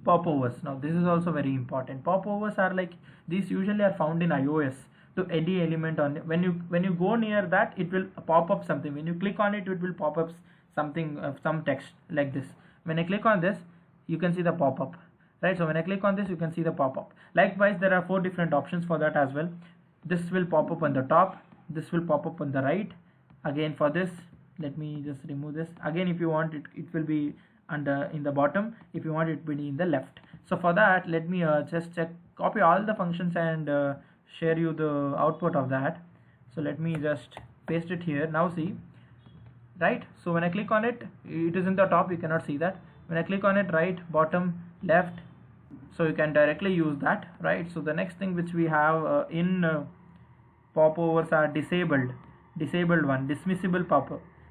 popovers. Now this is also very important. Popovers are like, these usually are found in iOS. To any element on it, when you go near that, it will pop up something. When you click on it, it will pop up something, some text like this. When I click on this, you can see the pop-up, right? So when I click on this, you can see the pop-up. Likewise, there are 4 different options for that as well. This will pop up on the top, this will pop up on the right. Again, for this, let me just remove this. Again, if you want it, it will be under in the bottom. If you want it to be in the left. So for that, let me just copy all the functions and share you the output of that. So let me just paste it here. Now see, right? So when I click on it, it is in the top, you cannot see that. When I click on it, right, bottom, left, so you can directly use that, right? So the next thing which we have in popovers are disabled one, dismissible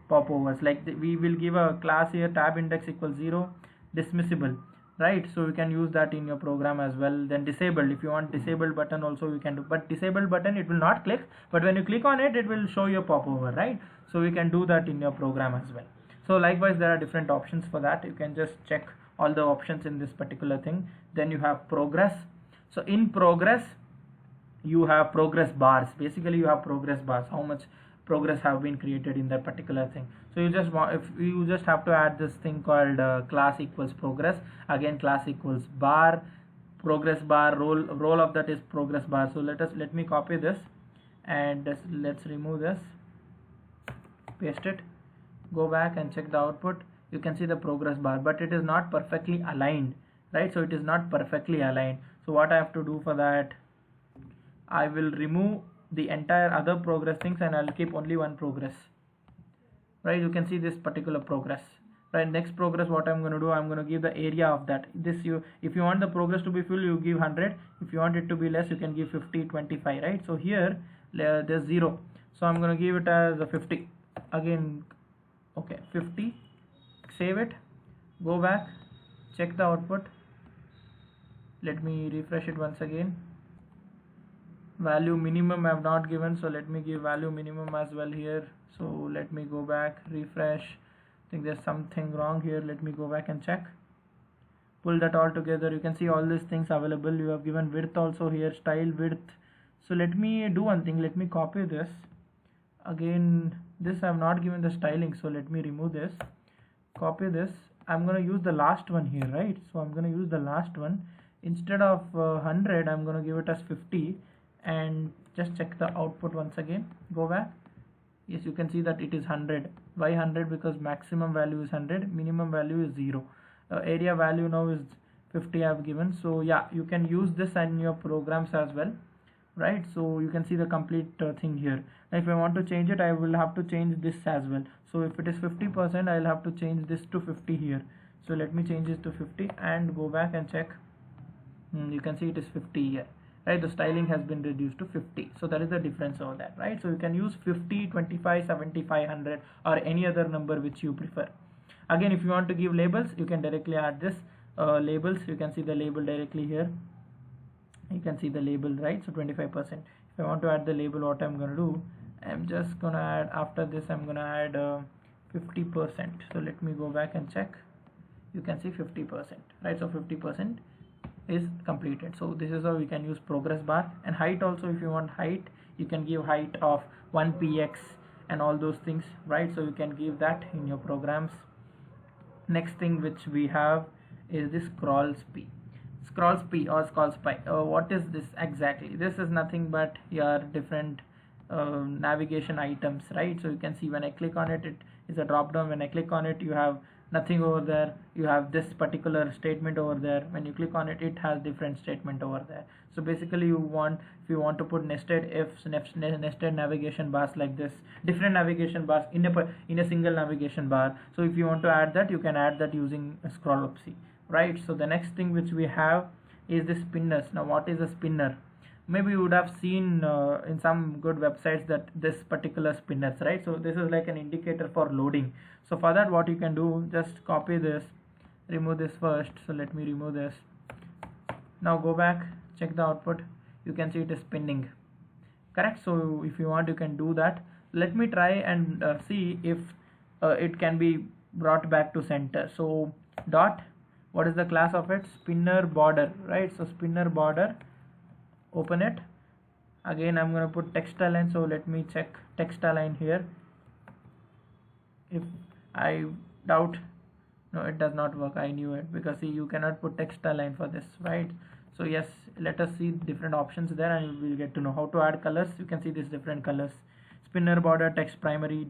popovers. Like we will give a class here, tab index equals 0, dismissible, right? So you can use that in your program as well. Then disabled, if you want disabled button also you can do, but disabled button, it will not click, but when you click on it, it will show your popover, right? So you can do that in your program as well. So likewise, there are different options for that. You can just check all the options in this particular thing. Then you have progress. So in progress, you have progress bars. Basically, you have progress bars, how much progress have been created in that particular thing. So you just want, if you just have to add this thing called class equals progress. Again, class equals bar, progress bar, role of that is progress bar. So let me copy this and let's remove this, paste it, go back and check the output. You can see the progress bar, but it is not perfectly aligned, right? So it is not perfectly aligned. So what I have to do for that, I will remove the entire other progress things and I'll keep only one progress, right? You can see this particular progress, right? Next progress, what I'm going to do, I'm going to give the area of that. This, if you want the progress to be full, you give 100. If you want it to be less, you can give 50, 25, right? So here there's 0, so I'm going to give it as a 50. Again, okay, 50, save it, go back, check the output. Let me refresh it once again. Value minimum I have not given, so let me give value minimum as well here. So let me go back, refresh. I think there's something wrong here. Let me go back and check. Pull that all together. You can see all these things available. You have given width also here, style, width. So let me do one thing. Let me copy this. Again, this I have not given the styling, so let me remove this. Copy this. I'm going to use the last one here, right? So I'm going to use the last one. Instead of 100, I'm going to give it as 50. And just check the output once again. Go back. Yes, you can see that it is 100. Why 100? Because maximum value is 100, minimum value is 0. Area value now is 50 I have given. So yeah, you can use this in your programs as well, right? So you can see the complete thing here. Now if I want to change it, I will have to change this as well. So if it is 50%, I'll have to change this to 50 here. So let me change this to 50 and go back and check. You can see it is 50 here, right? The styling has been reduced to 50. So that is the difference over that, right? So you can use 50, 25, 75, 100 or any other number which you prefer. Again, if you want to give labels, you can directly add this labels. You can see the label directly here. You can see the label, right? So 25%. If I want to add the label, what I'm going to do, I'm just going to add, after this I'm going to add 50%. So let me go back and check. You can see 50%, right? So 50% is completed. So this is how we can use progress bar. And height also, if you want height, you can give height of 1px and all those things, right? So you can give that in your programs. Next thing which we have is this scroll speed. Scroll speed or scroll spy. What is this exactly? This is nothing but your different navigation items, right? So you can see when I click on it, it is a drop down. When I click on it, you have nothing over there. You have this particular statement over there. When you click on it, it has different statement over there. So basically, if you want to put nested ifs, nested navigation bars like this, different navigation bars in a single navigation bar. So if you want to add that, you can add that using a scroll up C, right? So the next thing which we have is the spinners. Now, what is a spinner? Maybe you would have seen in some good websites that this particular spinners, right? So this is like an indicator for loading. So for that, what you can do, just copy this, remove this first. So let me remove this. Now go back, check the output. You can see it is spinning, correct? So if you want, you can do that. Let me try and see if it can be brought back to center. So dot, what is the class of it? Spinner border, right? So spinner border, open it. Again, I'm going to put text align. So let me check text align here. If I doubt, no, it does not work. I knew it, because see, you cannot put text align for this, right? So yes, let us see different options there, and we will get to know how to add colors. You can see these different colors: spinner border, text primary,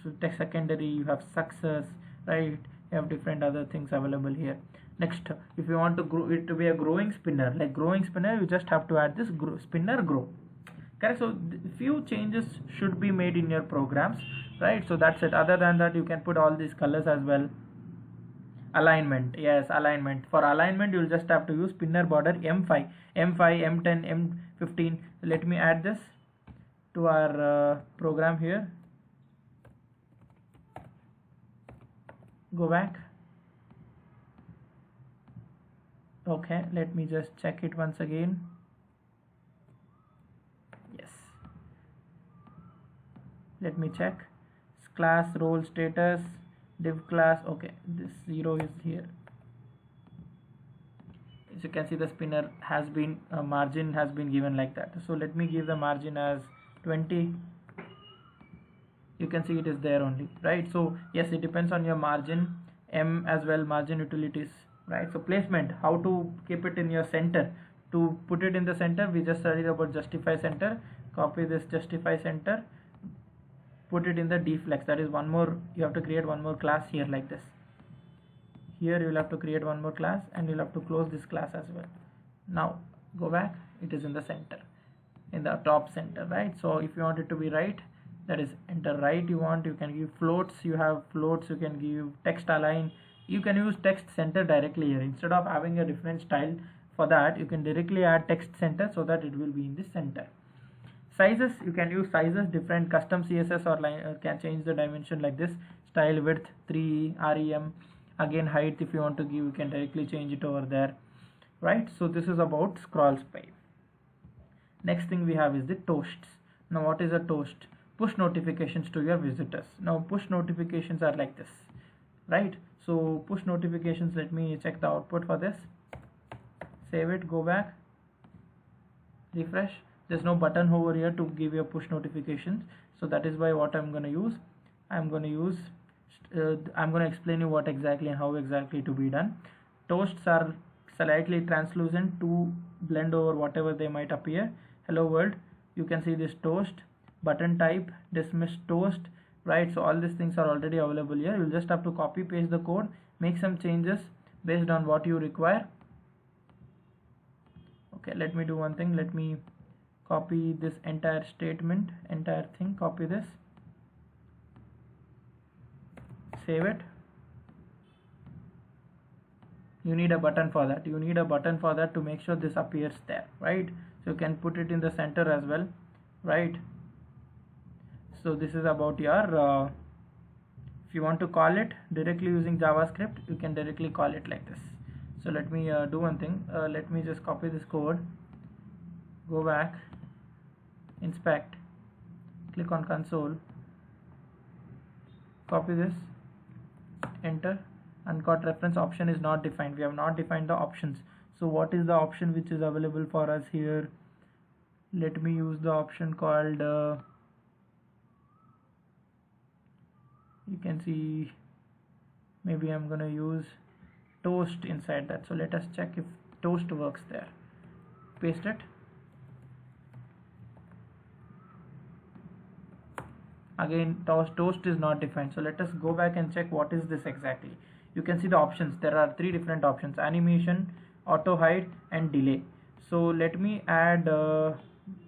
so text secondary, you have success, right? You have different other things available here. Next, if you want to grow it to be a growing spinner, like growing spinner, you just have to add this spinner grow, correct? So few changes should be made in your programs, right? So that's it. Other than that, you can put all these colors as well. Alignment, yes, alignment. For alignment, you'll just have to use spinner border M5, M10, M15. Let me add this to our program here. Go back. Okay, let me just check it once again. Yes, let me check. Class role status div class. Okay, this 0 is here. As you can see, the spinner has been margin has been given like that. So let me give the margin as 20. You can see it is there only, right? So yes, it depends on your margin. M as well, margin utilities, right? So placement, how to keep it in your center. To put it in the center, we just studied about justify center. Copy this justify center, put it in the deflex. That is one more, you have to create one more class here like this. Here you will have to create one more class, and you'll have to close this class as well. Now go back, it is in the center, in the top center, right? So if you want it to be right, that is enter right. You can give floats. You have floats. You can give text align. You can use text center directly here. Instead of having a different style for that, you can directly add text center so that it will be in the center. Sizes, you can use sizes, different custom CSS or line can change the dimension like this. Style width 3 rem. Again, height, if you want to give, you can directly change it over there, right? So this is about scroll spy. Next thing we have is the toasts. Now what is a toast? Push notifications to your visitors. Now push notifications are like this, right? So push notifications, let me check the output for this. Save it, go back, refresh. There's no button over here to give you push notifications, so that is why what I'm going to use, I'm going to explain you what exactly and how exactly to be done. Toasts are slightly translucent to blend over whatever they might appear. Hello world, you can see this toast, button type, dismiss toast, right? So all these things are already available here. You'll just have to copy paste the code, make some changes based on what you require. Okay, let me do one thing. Let me copy this entire statement, entire thing, copy this, save it. You need a button for that. You need a button for that to make sure this appears there, right? So you can put it in the center as well, right? So this is about your If you want to call it directly using JavaScript, you can directly call it like this. So let me do one thing. Let me just copy this code, go back, inspect, click on console, copy this, enter. Uncaught reference option is not defined. We have not defined the options. So what is the option which is available for us here? Let me use the option called you can see, maybe I'm gonna use toast inside that. So let us check if toast works there. Paste it. Again, toast is not defined. So let us go back and check what is this exactly. You can see the options. There are three different options: animation, auto hide, and delay. So let me add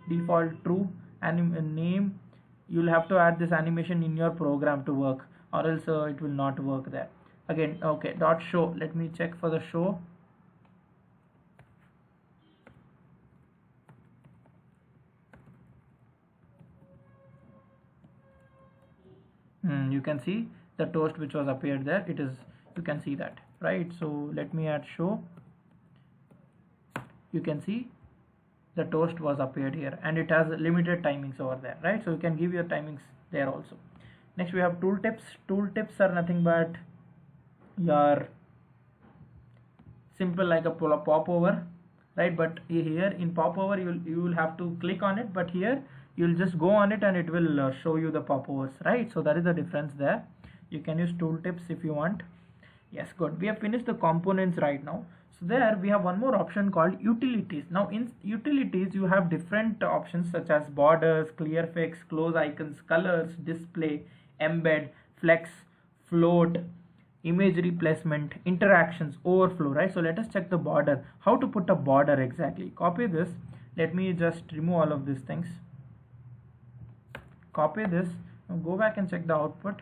default true and name. You'll have to add this animation in your program to work, or else it will not work there. Again, okay, dot show. Let me check for the show. You can see the toast which was appeared there. It is, you can see that, right? So let me add show. You can see the toast was appeared here, and it has limited timings over there, right? So you can give your timings there also. Next we have tooltips. Tooltips are nothing but your simple like a popover, right? But here in popover you will have to click on it, but here you'll just go on it and it will show you the popovers, right? So that is the difference there. You can use tooltips if you want. Yes, good. We have finished the components right now. So there we have one more option called utilities. Now in utilities you have different options such as borders, clearfix, close icons, colors, display, embed, flex, float, image replacement, interactions, overflow, right? So let us check the border. How to put a border exactly. Copy this. Let me just remove all of these things. Copy this. Now go back and check the output.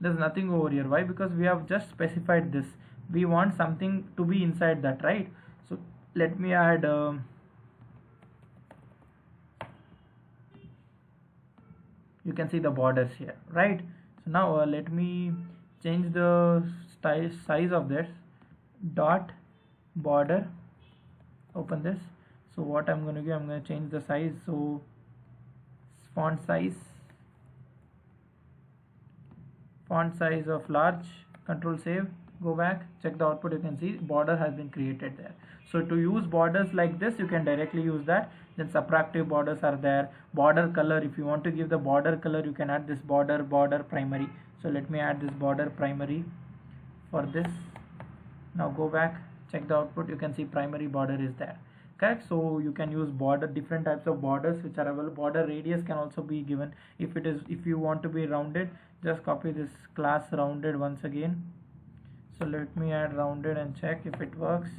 There's nothing over here. Why? Because we have just specified this. We want something to be inside that, right? So let me add you can see the borders here, right? So now let me change the size of this dot border. Open this. So what I'm going to do, I'm going to change the size. So font size of large, control save, go back, check the output. You can see border has been created there. So to use borders like this, you can directly use that. Then subtractive borders are there. Border color, if you want to give the border color, you can add this border primary. So let me add this border primary for this. Now go back, check the output. You can see primary border is there. Correct. So you can use border, different types of borders which are available. Border radius can also be given. If you want to be rounded, just copy this class rounded once again. So let me add rounded and check if it works.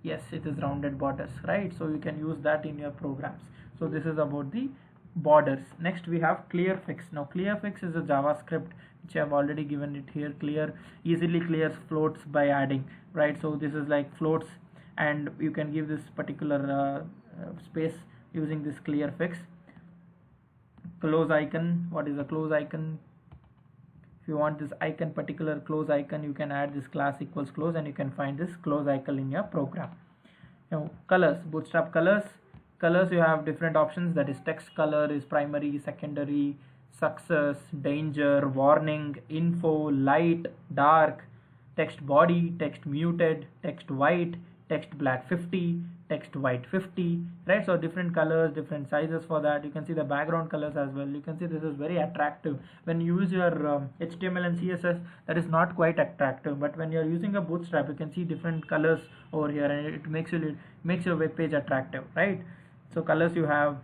Yes, it is rounded borders, right? So you can use that in your programs. So this is about the borders. Next we have clearfix. Now clearfix is a JavaScript which I have already given it here. Easily clears floats by adding, right? So this is like floats, and you can give this particular space using this clearfix. Close icon. What is a close icon? If you want this icon, particular close icon, you can add this class equals close, and you can find this close icon in your program. Now colors, Bootstrap colors. Colors, you have different options. That is text color is primary, secondary, success, danger, warning, info, light, dark, text body, text muted, text white, text black 50, text white 50, right? So different colors, different sizes for that. You can see the background colors as well. You can see this is very attractive. When you use your HTML and CSS, that is not quite attractive, but when you're using a Bootstrap, you can see different colors over here, and it makes your web page attractive, right? So colors you have.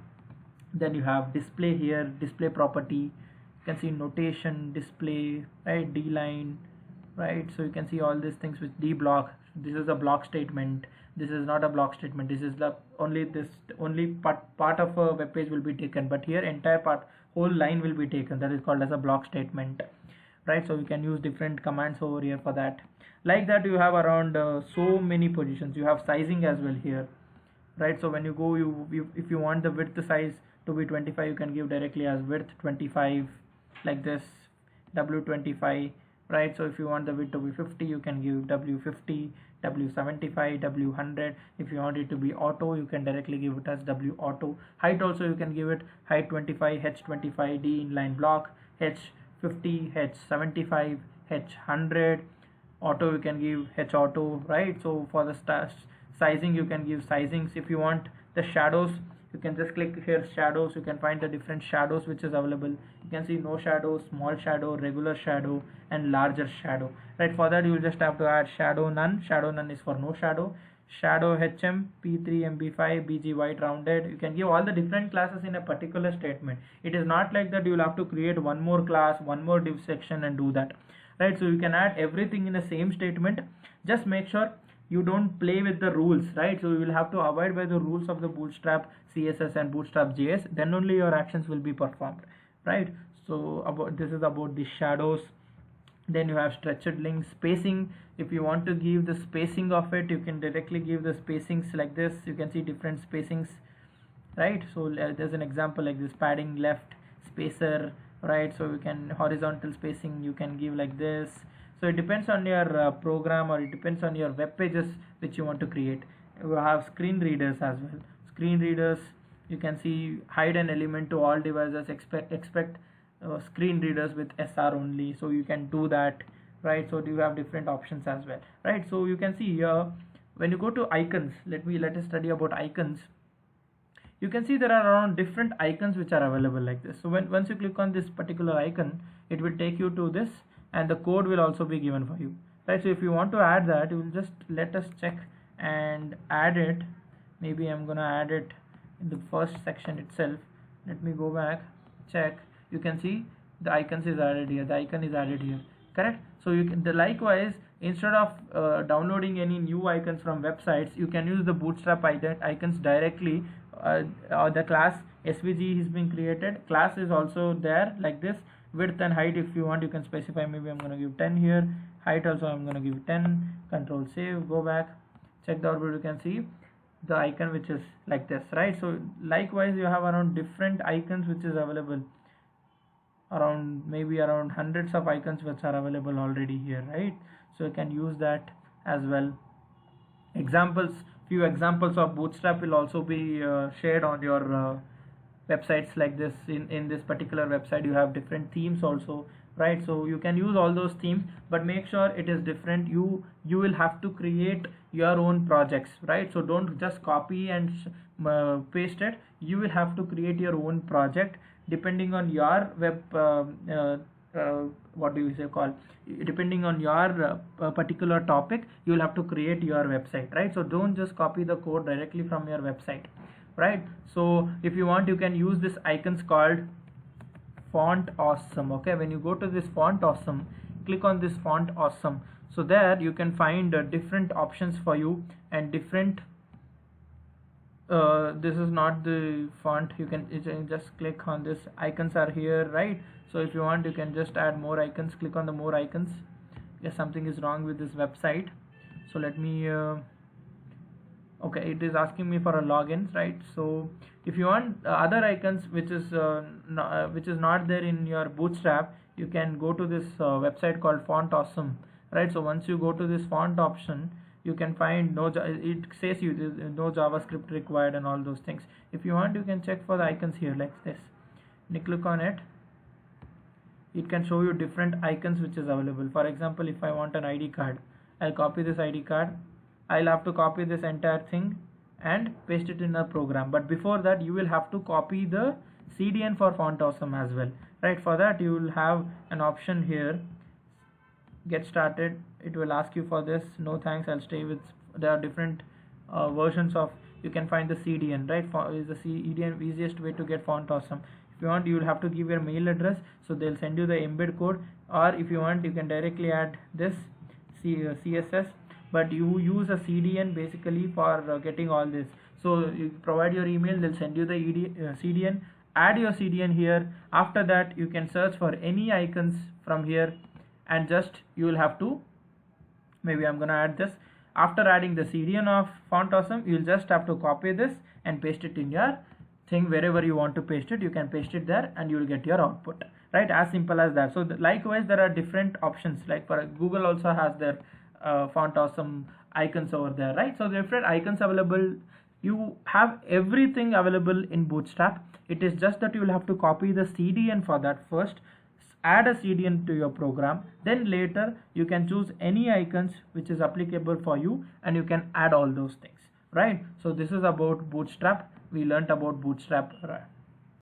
Then you have display here, display property. You can see notation, display, right? D-line, right? So you can see all these things with D block. This is a block statement. This is not a block statement. This is the only part of a web page will be taken, but here entire part, whole line will be taken. That is called as a block statement, right? So you can use different commands over here for that. Like that, you have around so many positions. You have sizing as well here, right? So when you go, if you want the width size to be 25, you can give directly as width 25, like this, W25, right? So if you want the width to be 50, you can give W50, W75, W100. If you want it to be auto, you can directly give it as W auto. Height also you can give it height 25, H25, D inline block, H50, H75, H100. Auto you can give H auto, right? So for the sizing you can give sizings. If you want the shadows, you can just click here shadows. You can find the different shadows which is available. You can see no shadow, small shadow, regular shadow, and larger shadow, right? For that you will just have to add shadow none. Shadow none is for no shadow. Shadow HM, P3, MB5, BG white rounded. You can give all the different classes in a particular statement. It is not like that you will have to create one more class, one more div section and do that, right? So you can add everything in the same statement. Just make sure you don't play with the rules, right? So you will have to abide by the rules of the Bootstrap CSS and Bootstrap JS, then only your actions will be performed, right? So this is about the shadows. Then you have stretched links, spacing. If you want to give the spacing of it, you can directly give the spacings like this. You can see different spacings, right? So there's an example like this, padding left, spacer, right? So you can horizontal spacing you can give like this. So it depends on your program, or it depends on your web pages which you want to create. You have screen readers as well. Screen readers, you can see hide an element to all devices, expect screen readers with SR only. So you can do that, right? So you have different options as well, right? So you can see here when you go to icons, let us study about icons. You can see there are around different icons which are available like this. So once you click on this particular icon, it will take you to this, and the code will also be given for you, right? So if you want to add that, you will just let us check and add it. Maybe I'm gonna add it in the first section itself. Let me go back, check. You can see the icons is added here, the icon is added here, correct? So you can likewise, instead of downloading any new icons from websites, you can use the Bootstrap icons directly. The class SVG is being created, class is also there like this. Width and height, if you want, you can specify. Maybe I'm going to give 10 here. Height also I'm going to give 10. Control save, go back, check the output. You can see the icon which is like this, right? So likewise you have around different icons which is available, maybe around hundreds of icons which are available already here, right? So you can use that as well. Few examples of Bootstrap will also be shared on your websites like this. In this particular website you have different themes also, right? So you can use all those themes, but make sure it is different. You will have to create your own projects, right? So don't just copy and paste it. You will have to create your own project depending on your web depending on your particular topic. You will have to create your website, right? So don't just copy the code directly from your website, right? So if you want, you can use this icons called Font Awesome. Okay, when you go to this Font Awesome, click on this Font Awesome. So there you can find different options for you, and different this is not the font. You can just click on this, icons are here, right? So if you want, you can just add more icons. Click on the more icons. Yes, something is wrong with this website. So let me okay, it is asking me for a login, right? So if you want other icons which is not there in your Bootstrap, you can go to this website called Font Awesome, right? So once you go to this font option, you can find it says you no JavaScript required and all those things. If you want, you can check for the icons here like this. When you click on it, it can show you different icons which is available. For example, if I want an ID card, I'll copy this ID card. I'll have to copy this entire thing and paste it in a program. But before that, you will have to copy the CDN for Font Awesome as well, right? For that, you will have an option here, get started. It will ask you for this. No thanks, I'll stay with. There are different versions of. You can find the CDN, right? Is the CDN easiest way to get Font Awesome. If you want, you will have to give your mail address, so they'll send you the embed code, or if you want, you can directly add this CSS, but you use a CDN basically for getting all this. So you provide your email, they'll send you the CDN. Add your CDN here. After that, you can search for any icons from here, and just you will have to, maybe I'm gonna add this. After adding the CDN of Font Awesome, you'll just have to copy this and paste it in your thing. Wherever you want to paste it, you can paste it there, and you will get your output, right? As simple as that. So likewise, there are different options, like for Google also has their font awesome icons over there, right? So different icons available. You have everything available in Bootstrap. It is just that you will have to copy the CDN for that first, add a CDN to your program, then later you can choose any icons which is applicable for you and you can add all those things, right? So this is about Bootstrap. We learned about Bootstrap.